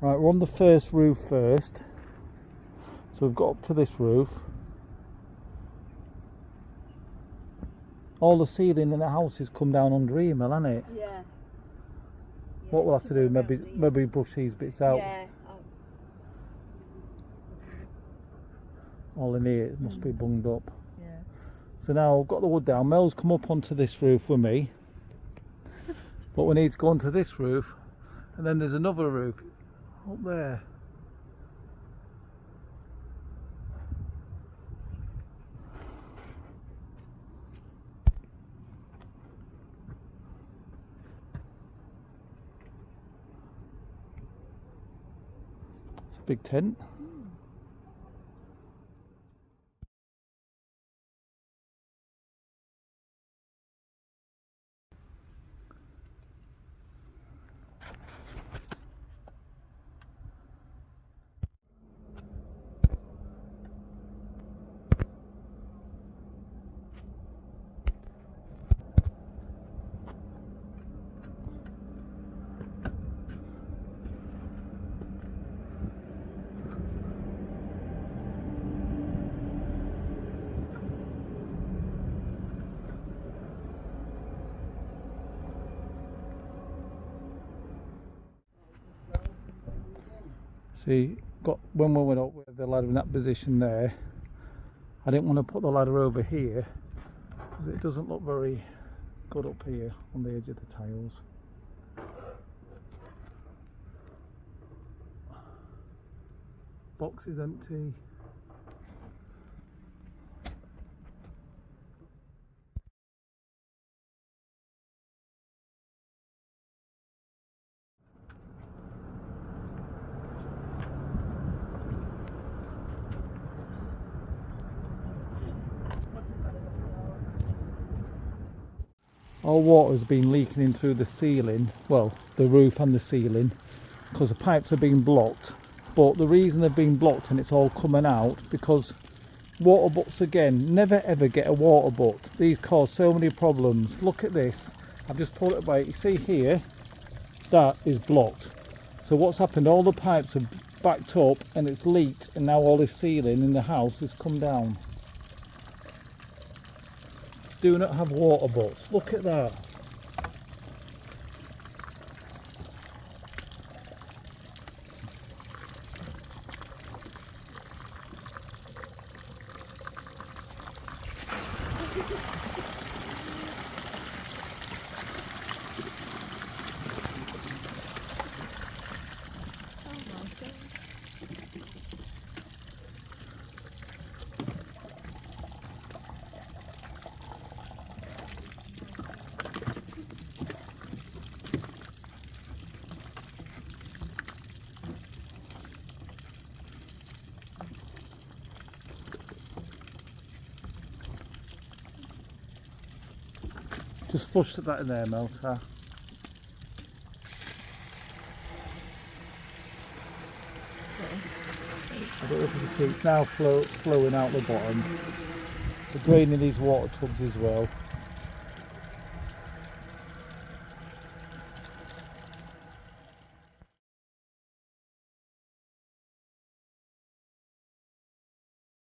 Right, we're on the first roof first. So we've got up to this roof. All the ceiling in the house has come down under here, Mel, hasn't it? Yeah. What we'll have to do, maybe brush these bits out. Yeah. All in here, it must be bunged up. Yeah. So now I've got the wood down. Mel's come up onto this roof with me. But we need to go onto this roof. And then there's another roof up there. It's a big tent. See, when we went up with the ladder in that position there, I didn't want to put the ladder over here because it doesn't look very good up here on the edge of the tiles. Box is empty. All water's been leaking in through the ceiling, well, the roof and the ceiling, because the pipes are being blocked. But the reason they've been blocked and it's all coming out, because water butts, again, never ever get a water butt. These cause so many problems. Look at this. I've just pulled it away. You see here, that is blocked. So what's happened, all the pipes have backed up and it's leaked, and now all this ceiling in the house has come down. Do not have water butts. Look at that. Just flush that in there, Mel. I don't know if you can see, it's now flowing out the bottom. We're draining these water tubs as well.